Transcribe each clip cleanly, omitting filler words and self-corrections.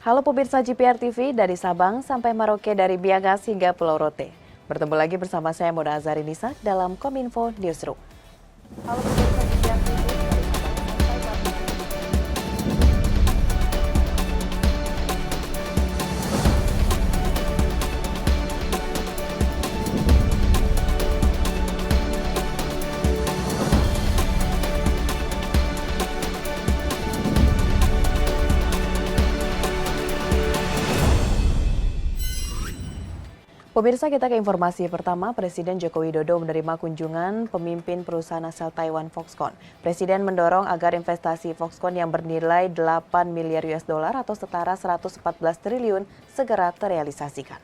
Halo pemirsa GPR TV dari Sabang sampai Merauke, dari Biagas hingga Pulau Rote. Bertemu lagi bersama saya Mona Azari Nisa dalam Kominfo Newsroom. Halo pemirsa GPR TV dari Sabang sampai Merauke. Pemirsa, kita ke informasi pertama. Presiden Joko Widodo menerima kunjungan pemimpin perusahaan asal Taiwan Foxconn. Presiden mendorong agar investasi Foxconn yang bernilai 8 miliar US dollar atau setara 114 triliun segera terrealisasikan.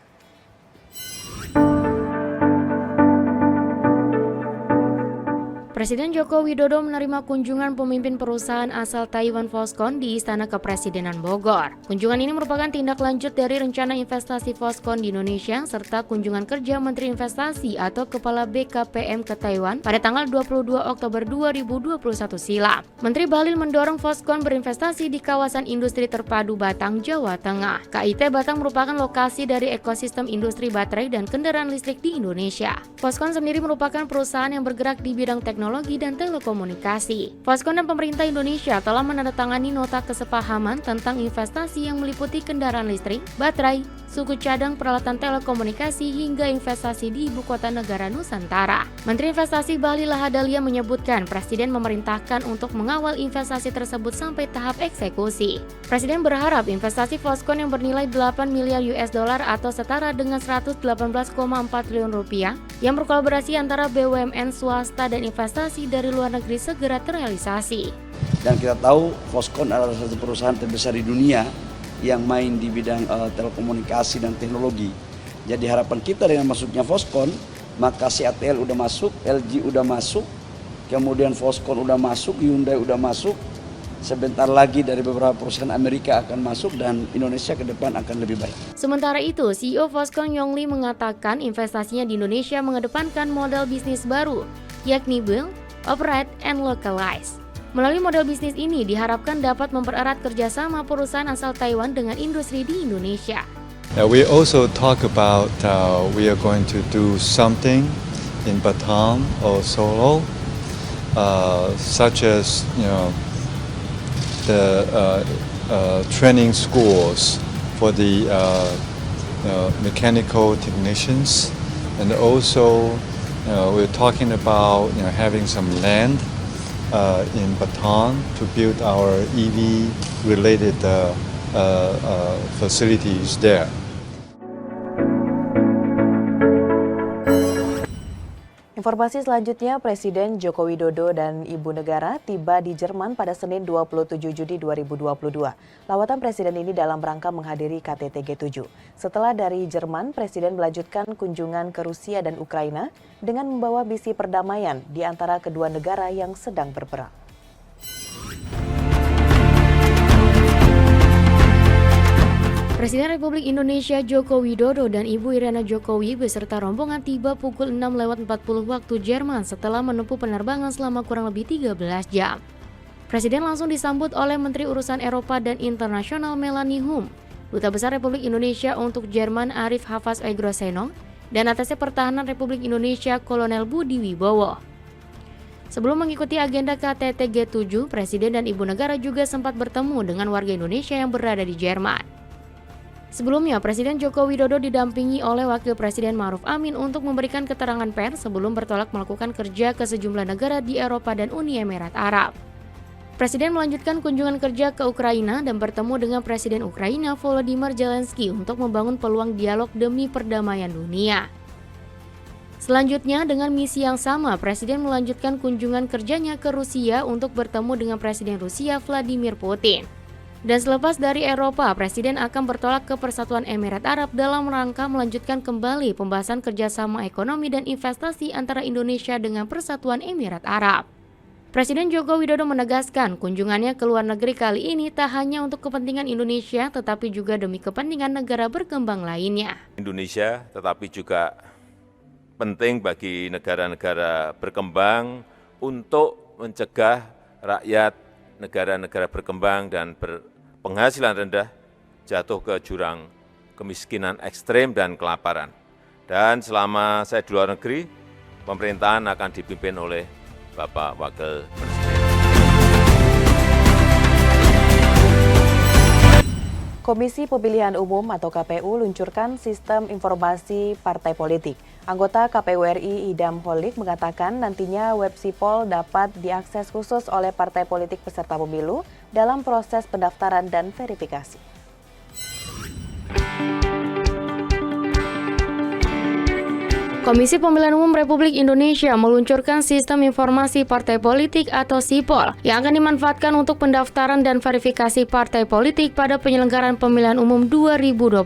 Presiden Joko Widodo menerima kunjungan pemimpin perusahaan asal Taiwan Foxconn di Istana Kepresidenan Bogor. Kunjungan ini merupakan tindak lanjut dari rencana investasi Foxconn di Indonesia serta kunjungan kerja Menteri Investasi atau Kepala BKPM ke Taiwan pada tanggal 22 Oktober 2021 silam. Menteri Bahlil mendorong Foxconn berinvestasi di kawasan industri terpadu Batang, Jawa Tengah. KIT Batang merupakan lokasi dari ekosistem industri baterai dan kendaraan listrik di Indonesia. Foxconn sendiri merupakan perusahaan yang bergerak di bidang teknologi dan telekomunikasi. Foxconn dan pemerintah Indonesia telah menandatangani nota kesepahaman tentang investasi yang meliputi kendaraan listrik, baterai, suku cadang peralatan telekomunikasi hingga investasi di ibu kota negara Nusantara. Menteri Investasi Bahlil Lahadalia menyebutkan Presiden memerintahkan untuk mengawal investasi tersebut sampai tahap eksekusi. Presiden berharap investasi Foxconn yang bernilai 8 miliar US dollar atau setara dengan 118,4 triliun rupiah yang berkolaborasi antara BUMN swasta dan investasi dari luar negeri segera terrealisasi. Dan kita tahu Foxconn adalah satu perusahaan terbesar di dunia yang main di bidang telekomunikasi dan teknologi. Jadi harapan kita dengan masuknya Foxconn, maka CATL udah masuk, LG udah masuk, kemudian Foxconn udah masuk, Hyundai udah masuk, sebentar lagi dari beberapa perusahaan Amerika akan masuk dan Indonesia ke depan akan lebih baik. Sementara itu, CEO Foxconn Yong Lee mengatakan investasinya di Indonesia mengedepankan model bisnis baru, yakni build, operate, and localize. Melalui model bisnis ini diharapkan dapat mempererat kerjasama perusahaan asal Taiwan dengan industri di Indonesia. We also talk about we are going to do something in Batam or Solo, such as the training schools for the mechanical technicians, and also we're talking about having some land in Batam to build our EV-related facilities there. Informasi selanjutnya, Presiden Joko Widodo dan Ibu Negara tiba di Jerman pada Senin 27 Juni 2022. Lawatan Presiden ini dalam rangka menghadiri KTT G7. Setelah dari Jerman, Presiden melanjutkan kunjungan ke Rusia dan Ukraina dengan membawa misi perdamaian di antara kedua negara yang sedang berperang. Presiden Republik Indonesia Joko Widodo dan Ibu Iriana Jokowi beserta rombongan tiba pukul 6.40 waktu Jerman setelah menempuh penerbangan selama kurang lebih 13 jam. Presiden langsung disambut oleh Menteri Urusan Eropa dan Internasional Melanie Hum, Duta Besar Republik Indonesia untuk Jerman Arif Hafaz Egrosenong, dan Atasé Pertahanan Republik Indonesia Kolonel Budi Wibowo. Sebelum mengikuti agenda KTT G7, Presiden dan Ibu Negara juga sempat bertemu dengan warga Indonesia yang berada di Jerman. Sebelumnya, Presiden Joko Widodo didampingi oleh Wakil Presiden Ma'ruf Amin untuk memberikan keterangan pers sebelum bertolak melakukan kerja ke sejumlah negara di Eropa dan Uni Emirat Arab. Presiden melanjutkan kunjungan kerja ke Ukraina dan bertemu dengan Presiden Ukraina Volodymyr Zelensky untuk membangun peluang dialog demi perdamaian dunia. Selanjutnya, dengan misi yang sama, Presiden melanjutkan kunjungan kerjanya ke Rusia untuk bertemu dengan Presiden Rusia Vladimir Putin. Dan selepas dari Eropa, Presiden akan bertolak ke Persatuan Emirat Arab dalam rangka melanjutkan kembali pembahasan kerjasama ekonomi dan investasi antara Indonesia dengan Persatuan Emirat Arab. Presiden Joko Widodo menegaskan kunjungannya ke luar negeri kali ini tak hanya untuk kepentingan Indonesia, tetapi juga demi kepentingan negara berkembang lainnya. Indonesia tetapi juga penting bagi negara-negara berkembang untuk mencegah rakyat negara-negara berkembang dan penghasilan rendah jatuh ke jurang kemiskinan ekstrem dan kelaparan. Dan selama saya di luar negeri, pemerintahan akan dipimpin oleh Bapak Wakil Presiden. Komisi Pemilihan Umum atau KPU luncurkan sistem informasi partai politik. Anggota KPU RI Idam Holik mengatakan nantinya web Sipol dapat diakses khusus oleh partai politik peserta pemilu dalam proses pendaftaran dan verifikasi. Komisi Pemilihan Umum Republik Indonesia meluncurkan sistem informasi partai politik atau Sipol yang akan dimanfaatkan untuk pendaftaran dan verifikasi partai politik pada penyelenggaraan pemilihan umum 2024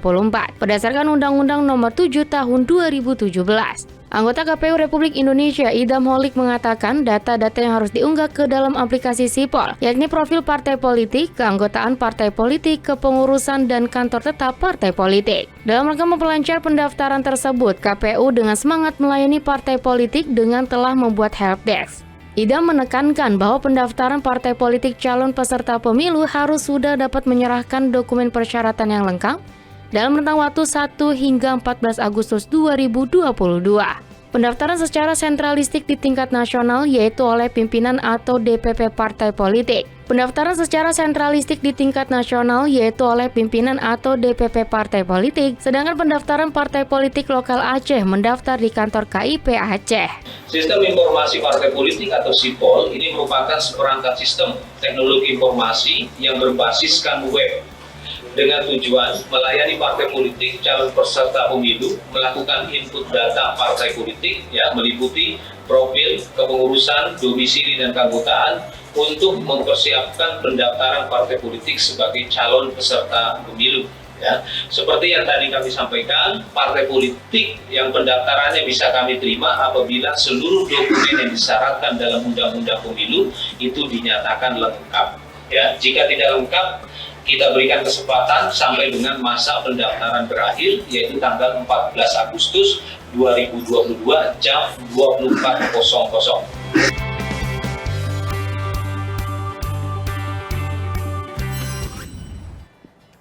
berdasarkan Undang-Undang Nomor 7 Tahun 2017. Anggota KPU Republik Indonesia Idam Holik mengatakan data-data yang harus diunggah ke dalam aplikasi Sipol, yakni profil partai politik, keanggotaan partai politik, kepengurusan, dan kantor tetap partai politik. Dalam rangka memperlancar pendaftaran tersebut, KPU dengan semangat melayani partai politik dengan telah membuat helpdesk. Idam menekankan bahwa pendaftaran partai politik calon peserta pemilu harus sudah dapat menyerahkan dokumen persyaratan yang lengkap dalam rentang waktu 1 hingga 14 Agustus 2022. Pendaftaran secara sentralistik di tingkat nasional yaitu oleh pimpinan atau DPP partai politik. Pendaftaran secara sentralistik di tingkat nasional yaitu oleh pimpinan atau DPP partai politik, sedangkan pendaftaran partai politik lokal Aceh mendaftar di kantor KIP Aceh. Sistem informasi partai politik atau Sipol ini merupakan seperangkat sistem teknologi informasi yang berbasiskan web dengan tujuan melayani partai politik calon peserta pemilu melakukan input data partai politik meliputi profil, kepengurusan, domisili dan keanggotaan untuk mempersiapkan pendaftaran partai politik sebagai calon peserta pemilu. Seperti yang tadi kami sampaikan, partai politik yang pendaftarannya bisa kami terima apabila seluruh dokumen yang disyaratkan dalam Undang-Undang Pemilu itu dinyatakan lengkap. Jika tidak lengkap, kita berikan kesempatan sampai dengan masa pendaftaran berakhir, yaitu tanggal 14 Agustus 2022 jam 24.00.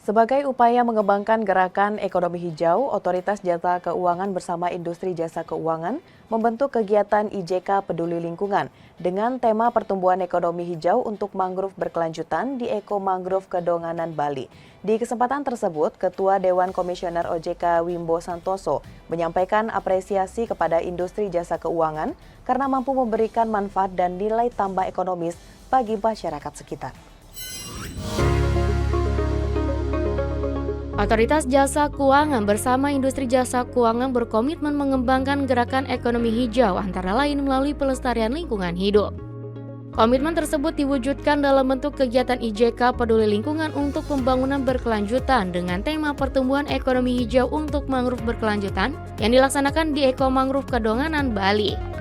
Sebagai upaya mengembangkan gerakan ekonomi hijau, Otoritas Jasa Keuangan bersama Industri Jasa Keuangan membentuk kegiatan IJK Peduli Lingkungan dengan tema pertumbuhan ekonomi hijau untuk mangrove berkelanjutan di Eko Mangrove Kedonganan, Bali. Di kesempatan tersebut, Ketua Dewan Komisioner OJK Wimbo Santoso menyampaikan apresiasi kepada industri jasa keuangan karena mampu memberikan manfaat dan nilai tambah ekonomis bagi masyarakat sekitar. Otoritas Jasa Keuangan bersama Industri Jasa Keuangan berkomitmen mengembangkan gerakan ekonomi hijau antara lain melalui pelestarian lingkungan hidup. Komitmen tersebut diwujudkan dalam bentuk kegiatan IJK Peduli Lingkungan untuk pembangunan berkelanjutan dengan tema pertumbuhan ekonomi hijau untuk mangrove berkelanjutan yang dilaksanakan di Eko Mangrove Kedonganan, Bali.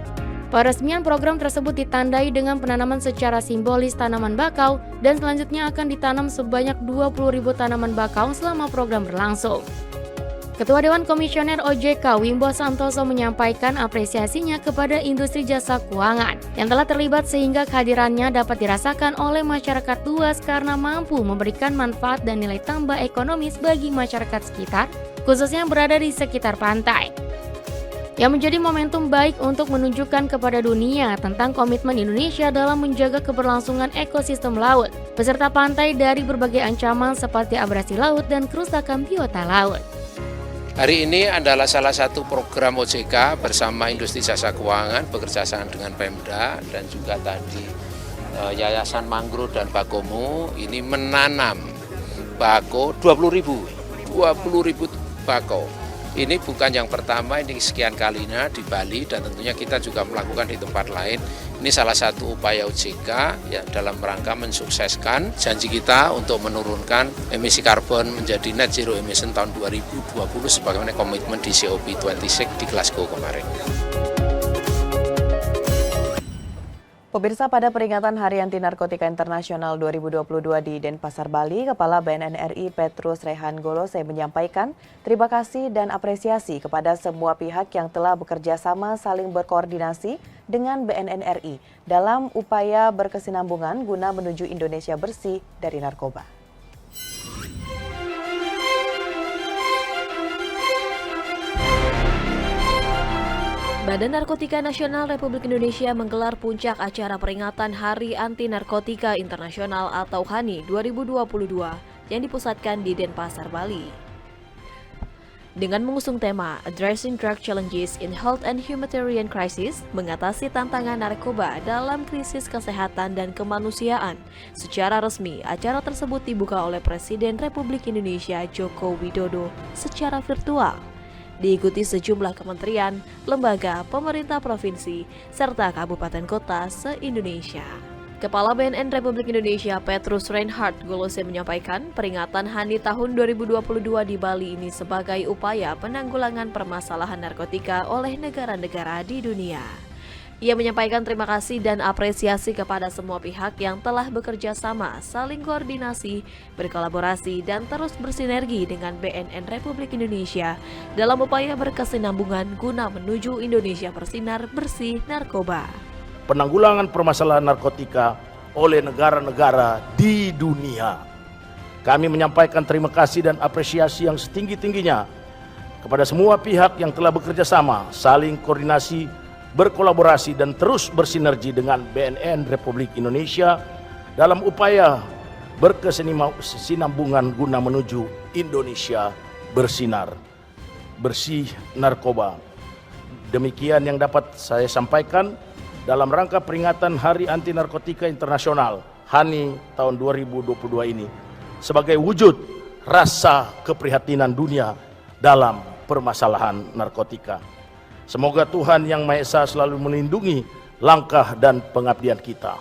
Peresmian program tersebut ditandai dengan penanaman secara simbolis tanaman bakau dan selanjutnya akan ditanam sebanyak 20.000 tanaman bakau selama program berlangsung. Ketua Dewan Komisioner OJK Wimbo Santoso menyampaikan apresiasinya kepada industri jasa keuangan yang telah terlibat sehingga kehadirannya dapat dirasakan oleh masyarakat luas karena mampu memberikan manfaat dan nilai tambah ekonomis bagi masyarakat sekitar, khususnya yang berada di sekitar pantai. Yang menjadi momentum baik untuk menunjukkan kepada dunia tentang komitmen Indonesia dalam menjaga keberlangsungan ekosistem laut, beserta pantai dari berbagai ancaman seperti abrasi laut dan kerusakan biota laut. Hari ini adalah salah satu program OJK bersama Industri Jasa Keuangan bekerjasama dengan Pemda dan juga tadi Yayasan Mangrove dan Bakomo ini menanam bako 20.000 bako. Ini bukan yang pertama, ini sekian kalinya di Bali dan tentunya kita juga melakukan di tempat lain. Ini salah satu upaya OJK ya, dalam rangka mensukseskan janji kita untuk menurunkan emisi karbon menjadi net zero emission tahun 2020 sebagaimana komitmen di COP26 di Glasgow kemarin. Pemirsa, pada peringatan Hari Anti Narkotika Internasional 2022 di Denpasar, Bali, Kepala BNN RI Petrus Rehan Golose menyampaikan terima kasih dan apresiasi kepada semua pihak yang telah bekerja sama saling berkoordinasi dengan BNN RI dalam upaya berkesinambungan guna menuju Indonesia bersih dari narkoba. Badan Narkotika Nasional Republik Indonesia menggelar puncak acara peringatan Hari Anti Narkotika Internasional atau HANI 2022 yang dipusatkan di Denpasar, Bali. Dengan mengusung tema Addressing Drug Challenges in Health and Humanitarian Crisis, mengatasi tantangan narkoba dalam krisis kesehatan dan kemanusiaan. Secara resmi, acara tersebut dibuka oleh Presiden Republik Indonesia Joko Widodo secara virtual. Diikuti sejumlah kementerian, lembaga, pemerintah provinsi, serta kabupaten kota se-Indonesia. Kepala BNN Republik Indonesia Petrus Reinhard Golose menyampaikan peringatan HANI tahun 2022 di Bali ini sebagai upaya penanggulangan permasalahan narkotika oleh negara-negara di dunia. Ia menyampaikan terima kasih dan apresiasi kepada semua pihak yang telah bekerja sama, saling koordinasi, berkolaborasi, dan terus bersinergi dengan BNN Republik Indonesia dalam upaya berkesinambungan guna menuju Indonesia bersinar bersih narkoba. Penanggulangan permasalahan narkotika oleh negara-negara di dunia. Kami menyampaikan terima kasih dan apresiasi yang setinggi-tingginya kepada semua pihak yang telah bekerja sama, saling koordinasi, berkolaborasi dan terus bersinergi dengan BNN Republik Indonesia dalam upaya berkesinambungan guna menuju Indonesia bersinar bersih narkoba. Demikian yang dapat saya sampaikan dalam rangka peringatan Hari Anti Narkotika Internasional HANI tahun 2022 ini sebagai wujud rasa keprihatinan dunia dalam permasalahan narkotika. Semoga Tuhan Yang Maha Esa selalu melindungi langkah dan pengabdian kita.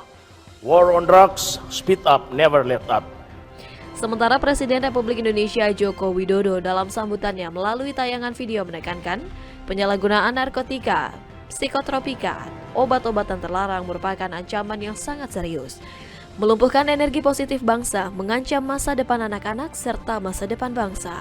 War on drugs, speed up, never let up. Sementara Presiden Republik Indonesia Joko Widodo dalam sambutannya melalui tayangan video menekankan penyalahgunaan narkotika, psikotropika, obat-obatan terlarang merupakan ancaman yang sangat serius. Melumpuhkan energi positif bangsa, mengancam masa depan anak-anak serta masa depan bangsa.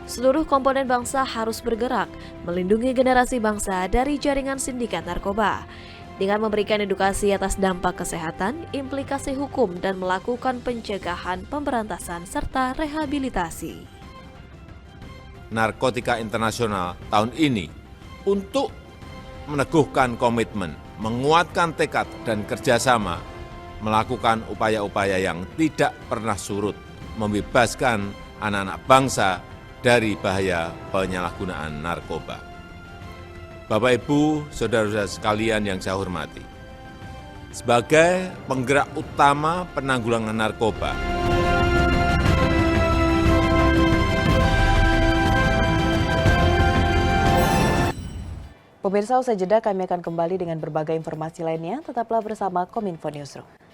Seluruh komponen bangsa harus bergerak, melindungi generasi bangsa dari jaringan sindikat narkoba, dengan memberikan edukasi atas dampak kesehatan, implikasi hukum, dan melakukan pencegahan, pemberantasan, serta rehabilitasi. Narkotika Internasional tahun ini untuk meneguhkan komitmen, menguatkan tekad dan kerjasama, melakukan upaya-upaya yang tidak pernah surut, membebaskan anak-anak bangsa dari bahaya penyalahgunaan narkoba. Bapak, Ibu, saudara-saudara sekalian yang saya hormati, sebagai penggerak utama penanggulangan narkoba, Pemirsa, usai jeda kami akan kembali dengan berbagai informasi lainnya. Tetaplah bersama Kominfo Newsroom.